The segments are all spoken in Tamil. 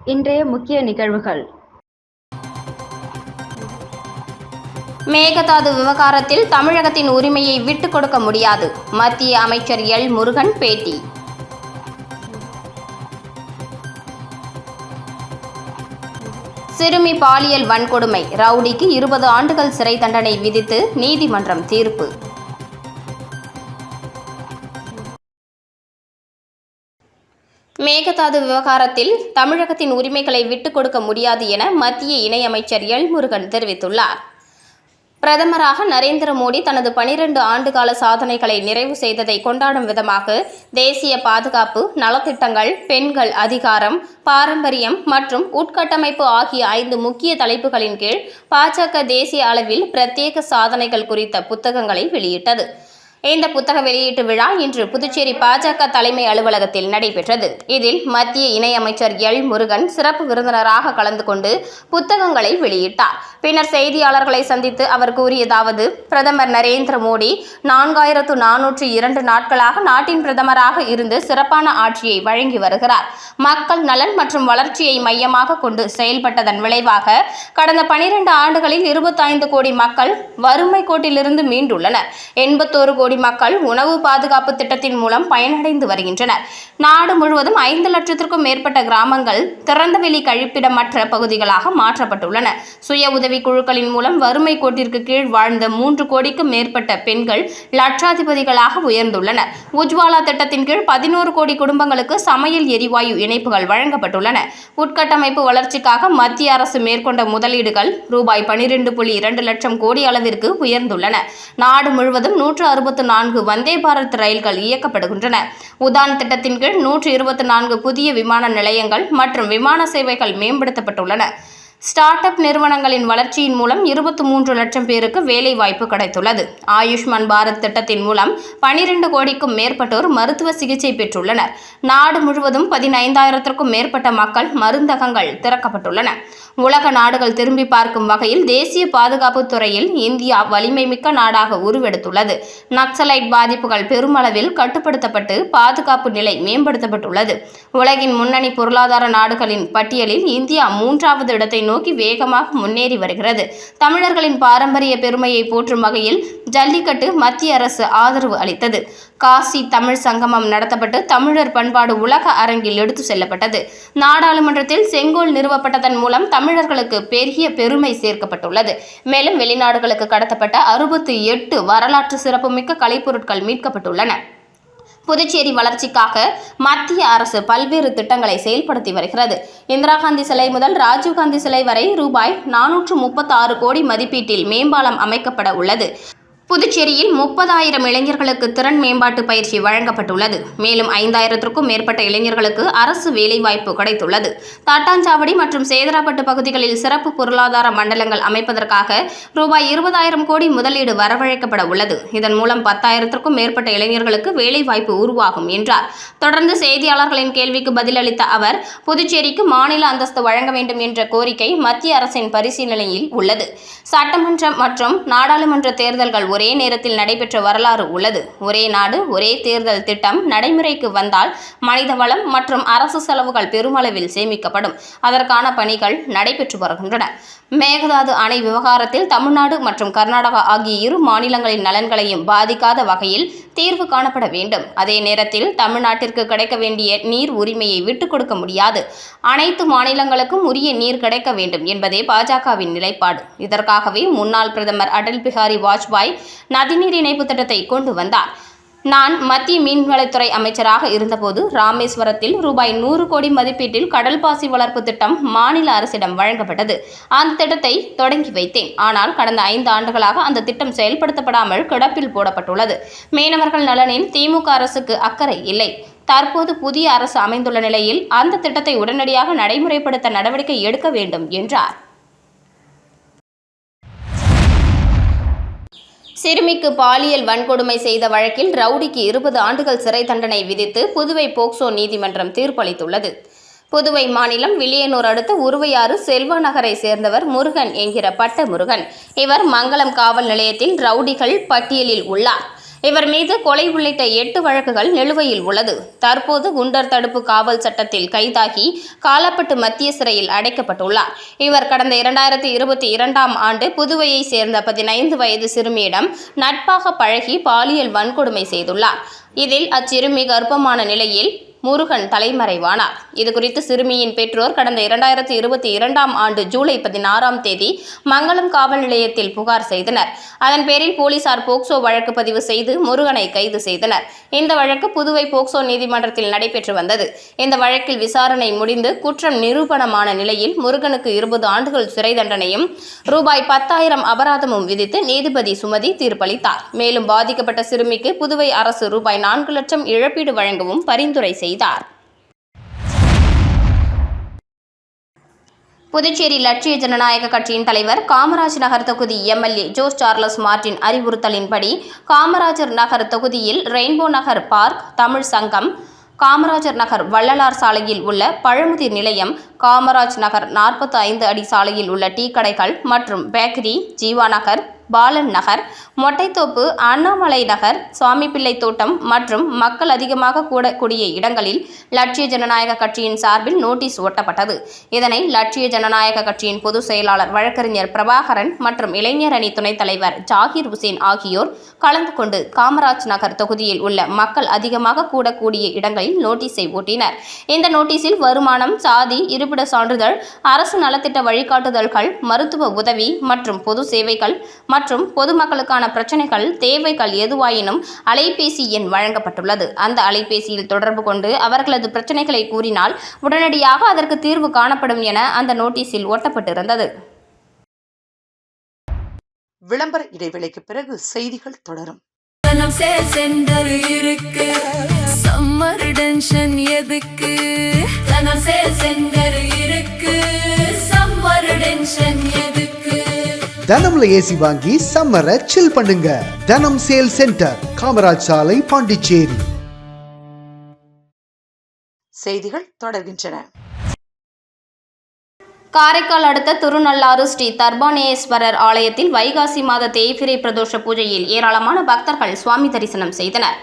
இன்றைய முக்கிய நிகழ்வுகள். மேகதாது விவகாரத்தில் தமிழகத்தின் உரிமையை விட்டுக் கொடுக்க முடியாது. மத்திய அமைச்சர் எல். முருகன் பேட்டி. சிறுமி பாலியல் வன்கொடுமை, ரவுடிக்கு 20 ஆண்டுகள் சிறை தண்டனை விதித்து நீதிமன்றம் தீர்ப்பு. மேகதாது விவகாரத்தில் தமிழகத்தின் உரிமைகளை விட்டுக் கொடுக்க முடியாது என மத்திய இணையமைச்சர் எல். முருகன் தெரிவித்துள்ளார். பிரதமராக நரேந்திர மோடி தனது 12 ஆண்டுகால சாதனைகளை நிறைவு செய்ததை கொண்டாடும் விதமாக தேசிய பாதுகாப்பு, நலத்திட்டங்கள், பெண்கள் அதிகாரம், பாரம்பரியம் மற்றும் உட்கட்டமைப்பு ஆகிய 5 முக்கிய தலைப்புகளின் கீழ் பாஜக தேசிய அளவில் பிரத்யேக சாதனைகள் குறித்த புத்தகங்களை வெளியிட்டது. இந்த புத்தக வெளியீட்டு விழா இன்று புதுச்சேரி பாஜக தலைமை அலுவலகத்தில் நடைபெற்றது. இதில் மத்திய இணையமைச்சர் எல். முருகன் சிறப்பு விருந்தினராக கலந்து கொண்டு புத்தகங்களை வெளியிட்டார். பின்னர் செய்தியாளர்களை சந்தித்து அவர் கூறியதாவது: பிரதமர் நரேந்திர மோடி 4402 நாட்களாக நாட்டின் பிரதமராக இருந்து சிறப்பான ஆட்சியை வழங்கி வருகிறார். மக்கள் நலன் மற்றும் வளர்ச்சியை மையமாக கொண்டு செயல்பட்டதன் விளைவாக கடந்த 12 ஆண்டுகளில் 25 கோடி மக்கள் வறுமை கோட்டிலிருந்து மீண்டுள்ளனர். 81 கோடி மக்கள் உணவு பாதுகாப்பு திட்டத்தின் மூலம் பயனடைந்து வருகின்றனர். நாடு முழுவதும் 5 லட்சத்திற்கும் மேற்பட்ட கிராமங்கள் திறந்தவெளி கழிப்பிடமற்ற பகுதிகளாக மாற்றப்பட்டுள்ளன. சுய உதவி குழுக்களின் மூலம் வறுமை கோட்டிற்கு கீழ் வாழ்ந்த 3 கோடிக்கும் மேற்பட்ட பெண்கள் லட்சாதிபதிகளாக உயர்ந்துள்ளனர். உஜ்வாலா திட்டத்தின் கீழ் 11 கோடி குடும்பங்களுக்கு சமையல் எரிவாயு இணைப்புகள் வழங்கப்பட்டுள்ளன. உட்கட்டமைப்பு வளர்ச்சிக்காக மத்திய அரசு மேற்கொண்ட முதலீடுகள் ரூபாய் 12.2 லட்சம் கோடி அளவிற்கு உயர்ந்துள்ளன. நாடு முழுவதும் 164 வந்தே பாரத் ரயில்கள் இயக்கப்படுகின்றன. உதான் திட்டத்தின் கீழ் 124 புதிய விமான நிலையங்கள் மற்றும் விமான சேவைகள் மேம்படுத்தப்பட்டுள்ளன. ஸ்டார்ட் அப் நிறுவனங்களின் வளர்ச்சியின் மூலம் 23 லட்சம் பேருக்கு வேலை வாய்ப்பு கிடைத்துள்ளது. ஆயுஷ்மான் பாரத் திட்டத்தின் மூலம் 12 கோடிக்கும் மேற்பட்டோர் மருத்துவ சிகிச்சை பெற்றுள்ளனர். நாடு முழுவதும் 15,000க்கும் மேற்பட்ட மக்கள் மருந்தகங்கள் திறக்கப்பட்டுள்ளன. உலக நாடுகள் திரும்பி பார்க்கும் வகையில் தேசிய பாதுகாப்பு துறையில் இந்தியா வலிமை மிக்க நாடாக உருவெடுத்துள்ளது. நக்சலைட் பாதிப்புகள் பெருமளவில் கட்டுப்படுத்தப்பட்டு பாதுகாப்பு நிலை மேம்படுத்தப்பட்டுள்ளது. உலகின் முன்னணி பொருளாதார நாடுகளின் பட்டியலில் இந்தியா 3வது இடத்தை நோக்கி வேகமாக முன்னேறி வருகிறது. தமிழர்களின் பாரம்பரிய பெருமையை போற்றும் வகையில் ஜல்லிக்கட்டு மத்திய அரசு ஆதரவு அளித்தது. காசி தமிழ் சங்கமம் நடத்தப்பட்டு தமிழர் பண்பாடு உலக அரங்கில் எடுத்து செல்லப்பட்டது. நாடாளுமன்றத்தில் செங்கோல் நிறுவப்பட்டதன் மூலம் தமிழர்களுக்கு பெரிய பெருமை சேர்க்கப்பட்டுள்ளது. மேலும் வெளிநாடுகளுக்கு கடத்தப்பட்ட 68 வரலாற்று சிறப்புமிக்க கலைப்பொருட்கள் மீட்கப்பட்டுள்ளன. புதுச்சேரி வளர்ச்சிக்காக மத்திய அரசு பல்வேறு திட்டங்களை செயல்படுத்தி வருகிறது. இந்திரா காந்தி சிலை முதல் ராஜீவ்காந்தி சிலை வரை ரூபாய் 436 கோடி மதிப்பீட்டில் மேம்பாலம் அமைக்கப்பட உள்ளது. புதுச்சேரியில் 30,000 இளைஞர்களுக்கு திறன் மேம்பாட்டு பயிற்சி வழங்கப்பட்டுள்ளது. மேலும் 5,000க்கும் மேற்பட்ட இளைஞர்களுக்கு அரசு வேலைவாய்ப்பு கிடைத்துள்ளது. தட்டாஞ்சாவடி மற்றும் சேதராப்பட்டு பகுதிகளில் சிறப்பு பொருளாதார மண்டலங்கள் அமைப்பதற்காக ரூபாய் 20,000 கோடி முதலீடு வரவழைக்கப்பட உள்ளது. இதன் மூலம் 10,000க்கும் மேற்பட்ட இளைஞர்களுக்கு வேலைவாய்ப்பு உருவாகும் என்றார். தொடர்ந்து செய்தியாளர்களின் கேள்விக்கு பதிலளித்த அவர், புதுச்சேரிக்கு மாநில அந்தஸ்து வழங்க வேண்டும் என்ற கோரிக்கை மத்திய அரசின் பரிசீலனையில் உள்ளது. சட்டமன்ற மற்றும் நாடாளுமன்ற தேர்தல்கள் ஒரே நேரத்தில் நடைபெற்ற வரலாறு உள்ளது. ஒரே நாடு ஒரே தேர்தல் திட்டம் நடைமுறைக்கு வந்தால் மனித வளம் மற்றும் அரசு செலவுகள் பெருமளவில் சேமிக்கப்படும். அதற்கான பணிகள் நடைபெற்று வருகின்றன. மேகதாது அணை விவகாரத்தில் தமிழ்நாடு மற்றும் கர்நாடகா ஆகிய 2 மாநிலங்களின் நலன்களையும் பாதிக்காத வகையில் தீர்வு காணப்பட வேண்டும். அதே நேரத்தில் தமிழ்நாட்டிற்கு கிடைக்க வேண்டிய நீர் உரிமையை விட்டுக் கொடுக்க முடியாது. அனைத்து மாநிலங்களுக்கும் உரிய நீர் கிடைக்க வேண்டும் என்பதே பாஜகவின் நிலைப்பாடு. இதற்காகவே முன்னாள் பிரதமர் அடல் பிஹாரி வாஜ்பாய் நதிநீர் இணைப்பு திட்டத்தை கொண்டு வந்தார். நான் மத்திய மீன்வளத்துறை அமைச்சராக இருந்தபோது ராமேஸ்வரத்தில் ரூபாய் 100 கோடி மதிப்பீட்டில் கடல் பாசி வளர்ப்பு திட்டம் மாநில அரசிடம் வழங்கப்பட்டது. அந்த திட்டத்தை தொடங்கி வைத்தேன். ஆனால் கடந்த 5 ஆண்டுகளாக அந்த திட்டம் செயல்படுத்தப்படாமல் கிடப்பில் போடப்பட்டுள்ளது. மீனவர்கள் நலனில் திமுக அரசுக்கு அக்கறை இல்லை. தற்போது புதிய அரசு அமைந்துள்ள நிலையில் அந்த திட்டத்தை உடனடியாக நடைமுறைப்படுத்த நடவடிக்கை எடுக்க வேண்டும் என்றார். சிறுமிக்கு பாலியல் வன்கொடுமை செய்த வழக்கில் ரவுடிக்கு 20 ஆண்டுகள் சிறை தண்டனை விதித்து புதுவை போக்சோ நீதிமன்றம் தீர்ப்பளித்துள்ளது. புதுவை மாநிலம் வில்லியனூர் அடுத்த உருவையாறு செல்வா நகரை சேர்ந்தவர் முருகன் என்கிற பட்ட முருகன். இவர் மங்களம் காவல் நிலையத்தில் ரவுடிகள் பட்டியலில் உள்ளார். இவர் மீது கொலை உள்ளிட்ட 8 வழக்குகள் நிலுவையில் உள்ளது. தற்போது குண்டர் தடுப்பு காவல் சட்டத்தில் கைதாகி காலாப்பட்டு மத்திய சிறையில் அடைக்கப்பட்டுள்ளார். இவர் கடந்த 2022ஆம் ஆண்டு புதுவையை சேர்ந்த 15 வயது சிறுமியிடம் நட்பாக பழகி பாலியல் வன்கொடுமை செய்துள்ளார். இதில் அச்சிறுமி கர்ப்பமான நிலையில் முருகன் தலைமறைவானார். இதுகுறித்து சிறுமியின் பெற்றோர் கடந்த 2022ஆம் ஆண்டு ஜூலை 16ஆம் தேதி மங்கலம் காவல் நிலையத்தில் புகார் செய்தனர். அதன் பேரில் போலீசார் போக்சோ வழக்கு பதிவு செய்து முருகனை கைது செய்தனர். இந்த வழக்கு புதுவை போக்சோ நீதிமன்றத்தில் நடைபெற்று வந்தது. இந்த வழக்கில் விசாரணை முடிந்து குற்றம் நிரூபணமான நிலையில் முருகனுக்கு 20 ஆண்டுகள் சிறை தண்டனையும் ரூபாய் 10,000 அபராதமும் விதித்து நீதிபதி சுமதி தீர்ப்பளித்தார். மேலும் பாதிக்கப்பட்ட சிறுமிக்கு புதுவை அரசு ரூபாய் 4 லட்சம் இழப்பீடு வழங்கவும் பரிந்துரை செய்தார். புதுச்சேரி லட்சிய ஜனநாயக கட்சியின் தலைவர் காமராஜ் நகர் தொகுதி எம்எல்ஏ ஜோஸ் சார்லஸ் மார்டின் அறிவுறுத்தலின்படி காமராஜர் நகர் தொகுதியில் ரெயின்போ நகர் பார்க், தமிழ் சங்கம், காமராஜர் நகர் வள்ளலார் சாலையில் உள்ள பழமுதிர் நிலையம், காமராஜ் நகர் 45 அடி சாலையில் உள்ள டீ கடைகள் மற்றும் பேக்கரி, ஜீவா நகர், பாலன் நகர், மொட்டைத்தோப்பு, அண்ணாமலை நகர், சுவாமிப்பிள்ளை தோட்டம் மற்றும் மக்கள் அதிகமாக கூடக்கூடிய இடங்களில் லட்சிய ஜனநாயக கட்சியின் சார்பில் நோட்டீஸ் ஒட்டப்பட்டது. இதனை லட்சிய ஜனநாயக கட்சியின் பொதுச் செயலாளர் வழக்கறிஞர் பிரபாகரன் மற்றும் இளைஞர் அணி துணைத் தலைவர் ஜாகிர் உசேன் ஆகியோர் கலந்து கொண்டு காமராஜ் நகர் தொகுதியில் உள்ள மக்கள் அதிகமாக கூடக்கூடிய இடங்களில் நோட்டீஸை ஒட்டினர். இந்த நோட்டீஸில் வருமானம், சாதி, இருப்பிட சான்றிதழ், அரசு நலத்திட்ட வழிகாட்டுதல்கள், மருத்துவ உதவி மற்றும் பொது சேவைகள் மற்றும் பொதுமக்களுக்கான பிரச்சனைகள், தேவைகள் எதுவாயினும் அலைபேசி எண் வழங்கப்பட்டுள்ளது. அந்த அலைபேசியில் தொடர்பு கொண்டு அவர்களது பிரச்சனைகளை கூறினால் உடனடியாக அதற்கு தீர்வு காணப்படும் என அந்த நோட்டீஸில் ஒட்டப்பட்டிருந்தது. விளம்பர இடைவேளைக்கு பிறகு செய்திகள் தொடரும். தனம்ல ஏசி வாங்கி சம்மரை சில் பண்ணுங்க. தனம் சேல் சென்டர், காமராஜ் சாலை, பாண்டிச்சேரி. செய்திகள் தொடர்கின்றன. காரைக்கால் அடுத்த திருநள்ளாறு ஸ்ரீ தர்பானேஸ்வரர் ஆலயத்தில் வைகாசி மாத தேய்பிறை பிரதோஷ பூஜையில் ஏராளமான பக்தர்கள் சுவாமி தரிசனம் செய்தனர்.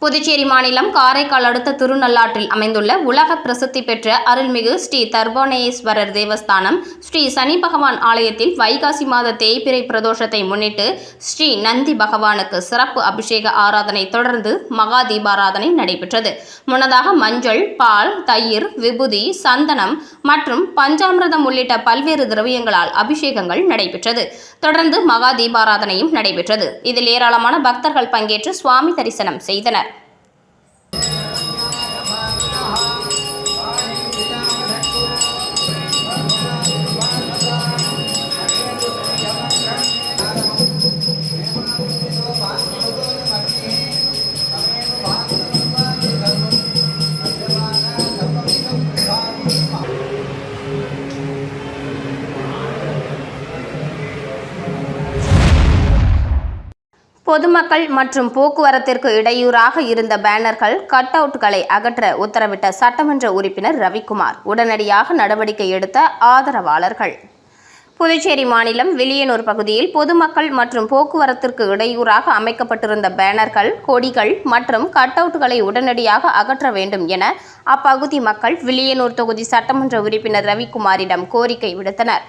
புதுச்சேரி மாநிலம் காரைக்கால் அடுத்த திருநள்ளாற்றில் அமைந்துள்ள உலக பிரசித்தி பெற்ற அருள்மிகு ஸ்ரீ தர்பானேஸ்வரர் தேவஸ்தானம் ஸ்ரீ சனி பகவான் ஆலயத்தில் வைகாசி மாத தேய்பிறை பிரதோஷத்தை முன்னிட்டு ஸ்ரீ நந்தி பகவானுக்கு சிறப்பு அபிஷேக ஆராதனை தொடர்ந்து மகா தீபாராதனை நடைபெற்றது. முன்னதாக மஞ்சள், பால், தயிர், விபூதி, சந்தனம் மற்றும் பஞ்சாமிர்தம் உள்ளிட்ட பல்வேறு திரவியங்களால் அபிஷேகங்கள் நடைபெற்றது. தொடர்ந்து மகா தீபாராதனையும் நடைபெற்றது. இதில் ஏராளமான பக்தர்கள் பங்கேற்று சுவாமி தரிசனம் செய்தனர். பொதுமக்கள் மற்றும் போக்குவரத்திற்கு இடையூறாக இருந்த பேனர்கள், கட் அவுட்களை அகற்ற உத்தரவிட்ட சட்டமன்ற உறுப்பினர் ரவிக்குமார். உடனடியாக நடவடிக்கை எடுத்த ஆதரவாளர்கள். புதுச்சேரி மாநிலம் வில்லியனூர் பகுதியில் பொதுமக்கள் மற்றும் போக்குவரத்திற்கு இடையூறாக அமைக்கப்பட்டிருந்த பேனர்கள், கொடிகள் மற்றும் கட் அவுட்களை உடனடியாக அகற்ற வேண்டும் என அப்பகுதி மக்கள் வில்லியனூர் தொகுதி சட்டமன்ற உறுப்பினர் ரவிக்குமாரிடம் கோரிக்கை விடுத்தனர்.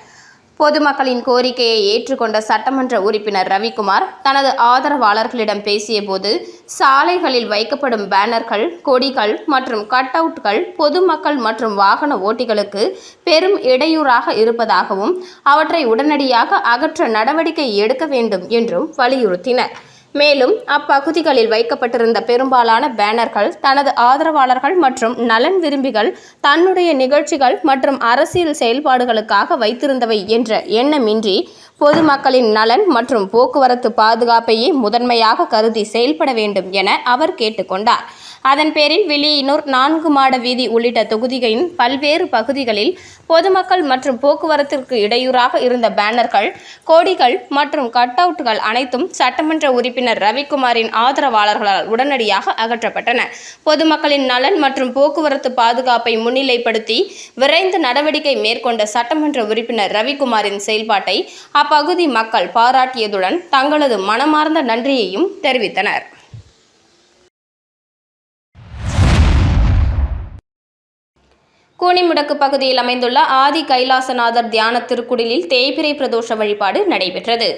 பொதுமக்களின் கோரிக்கையை ஏற்றுக்கொண்ட சட்டமன்ற உறுப்பினர் ரவிக்குமார் தனது ஆதரவாளர்களிடம் பேசியபோது, சாலைகளில் வைக்கப்படும் பேனர்கள், கொடிகள் மற்றும் கட் அவுட்கள் பொதுமக்கள் மற்றும் வாகன ஓட்டிகளுக்கு பெரும் இடையூறாக இருப்பதாகவும் அவற்றை உடனடியாக அகற்ற நடவடிக்கை எடுக்க வேண்டும் என்றும் வலியுறுத்தினர். மேலும் அப்பகுதிகளில் வைக்கப்பட்டிருந்த பெரும்பாலான பேனர்கள் தனது ஆதரவாளர்கள் மற்றும் நலன் விரும்பிகள் தன்னுடைய நிகழ்ச்சிகள் மற்றும் அரசியல் செயல்பாடுகளுக்காக வைத்திருந்தவை என்ற எண்ணமின்றி பொதுமக்களின் நலன் மற்றும் போக்குவரத்து பாதுகாப்பையே முதன்மையாக கருதி செயல்பட வேண்டும் என அவர் கேட்டுக்கொண்டார். அதன் பேரில் வில்லியனூர் 4 மாட வீதி உள்ளிட்ட தொகுதிகளின் பல்வேறு பகுதிகளில் பொதுமக்கள் மற்றும் போக்குவரத்திற்கு இடையூறாக இருந்த பேனர்கள், கொடிகள் மற்றும் கட் அவுட்கள் அனைத்தும் சட்டமன்ற உறுப்பினர் ரவிக்குமாரின் ஆதரவாளர்களால் உடனடியாக அகற்றப்பட்டன. பொதுமக்களின் நலன் மற்றும் போக்குவரத்து பாதுகாப்பை முன்னிலைப்படுத்தி விரைந்து நடவடிக்கை மேற்கொண்ட சட்டமன்ற உறுப்பினர் ரவிக்குமாரின் செயல்பாட்டை அப்பகுதி மக்கள் பாராட்டியதுடன் தங்களது மனமார்ந்த நன்றியையும் தெரிவித்தனர். கூனிமுடக்கு பகுதியில் அமைந்துள்ள ஆதி கைலாசநாதர் தியான திருக்குடிலில் தேய்பிறை பிரதோஷ வழிபாடு நடைபெற்றது.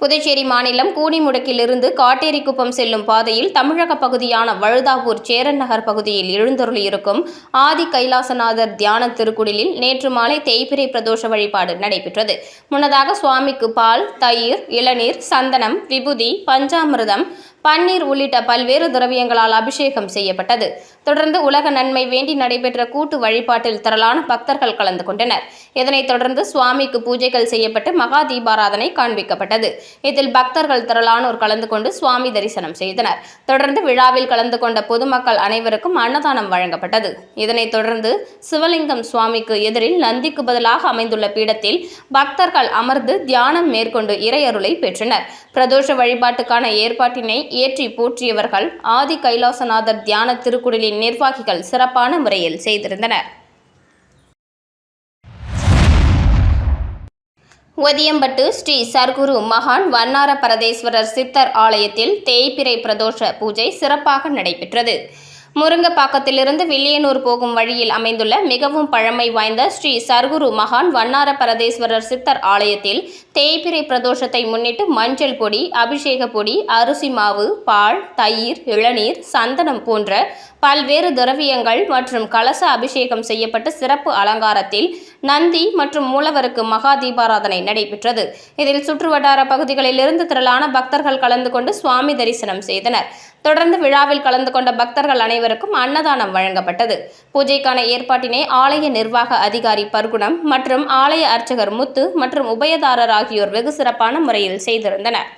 புதுச்சேரி மாநிலம் கூனிமுடக்கிலிருந்து காட்டேரிக்குப்பம் செல்லும் பாதையில் தமிழக பகுதியான வழுதாவூர் சேரன் நகர் பகுதியில் எழுந்தருளியிருக்கும் ஆதி கைலாசநாதர் தியான திருக்குடிலில் நேற்று மாலை தேய்பிறை பிரதோஷ வழிபாடு நடைபெற்றது. முன்னதாக சுவாமிக்கு பால், தயிர், இளநீர், சந்தனம், விபூதி, பஞ்சாமிர்தம், பன்னீர் உள்ளிட்ட பல்வேறு திரவியங்களால் அபிஷேகம் செய்யப்பட்டது. தொடர்ந்து உலக நன்மை வேண்டி நடைபெற்ற கூட்டு வழிபாட்டில் திரளான பக்தர்கள் கலந்து கொண்டனர். இதனைத் தொடர்ந்து சுவாமிக்கு பூஜைகள் செய்யப்பட்டு மகா தீபாராதனை காண்பிக்கப்பட்டது. இதில் பக்தர்கள் திரளானோர் கலந்து கொண்டு சுவாமி தரிசனம் செய்தனர். தொடர்ந்து விழாவில் கலந்து கொண்ட பொதுமக்கள் அனைவருக்கும் அன்னதானம் வழங்கப்பட்டது. இதனைத் தொடர்ந்து சிவலிங்கம் சுவாமிக்கு எதிரில் நந்திக்கு பதிலாக அமைந்துள்ள பீடத்தில் பக்தர்கள் அமர்ந்து தியானம் மேற்கொண்டு இறையருளை பெற்றனர். பிரதோஷ வழிபாட்டுக்கான ஏற்பாட்டினை ஏற்றி போற்றியவர்கள் ஆதி கைலாசநாதர் தியான திருக்குடிலின் நிர்வாகிகள் சிறப்பான முறையில் செய்திருந்தனர். ஒதியம்பட்டு ஸ்ரீ சர்க்குரு மகான் வண்ணார பரதேஸ்வரர் சித்தர் ஆலயத்தில் தேய்பிறை பிரதோஷ பூஜை சிறப்பாக நடைபெற்றது. முருங்கப்பாக்கத்திலிருந்து வில்லியனூர் போகும் வழியில் அமைந்துள்ள மிகவும் பழமை வாய்ந்த ஸ்ரீ சர்க்குரு மகான் வண்ணார பரதேஸ்வரர் சித்தர் ஆலயத்தில் தேய்பிறை பிரதோஷத்தை முன்னிட்டு மஞ்சள் பொடி, அபிஷேக பொடி, அரிசி மாவு, பால், தயிர், இளநீர், சந்தனம் போன்ற பல்வேறு திரவியங்கள் மற்றும் கலச அபிஷேகம் செய்யப்பட்டு சிறப்பு அலங்காரத்தில் நந்தி மற்றும் மூலவருக்கு மகா தீபாராதனை நடைபெற்றது. இதில் சுற்றுவட்டார பகுதிகளிலிருந்து திரளான பக்தர்கள் கலந்து கொண்டு சுவாமி தரிசனம் செய்தனர். தொடர்ந்து விழாவில் கலந்து கொண்ட பக்தர்கள் அனைவருக்கும் அன்னதானம் வழங்கப்பட்டது. பூஜைக்கான ஏற்பாட்டினை ஆலய நிர்வாக அதிகாரி பர்குணம் மற்றும் ஆலய அர்ச்சகர் முத்து மற்றும் உபயதாரர் ஆகியோர் வெகு சிறப்பான முறையில் செய்திருந்தனர்.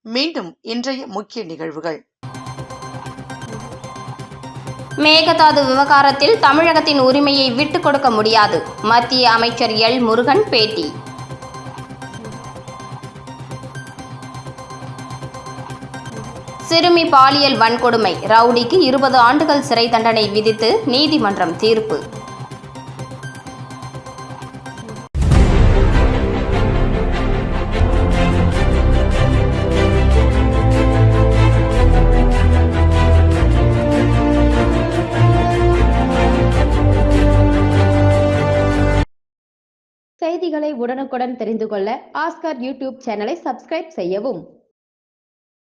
மீண்டும் இன்றைய முக்கிய நிகழ்வுகள். மேகதாது விவகாரத்தில் தமிழகத்தின் உரிமையை விட்டுக் கொடுக்க முடியாது. மத்திய அமைச்சர் எல். முருகன் பேட்டி. சிறுமி பாலியல் வன்கொடுமை, ரவுடிக்கு 20 ஆண்டுகள் சிறை தண்டனை விதித்து நீதிமன்றம் தீர்ப்பு. செய்திகளை உடனுக்குடன் தெரிந்து கொள்ள ஆஸ்கார் யூடியூப் சேனலை சப்ஸ்கிரைப் செய்யவும்.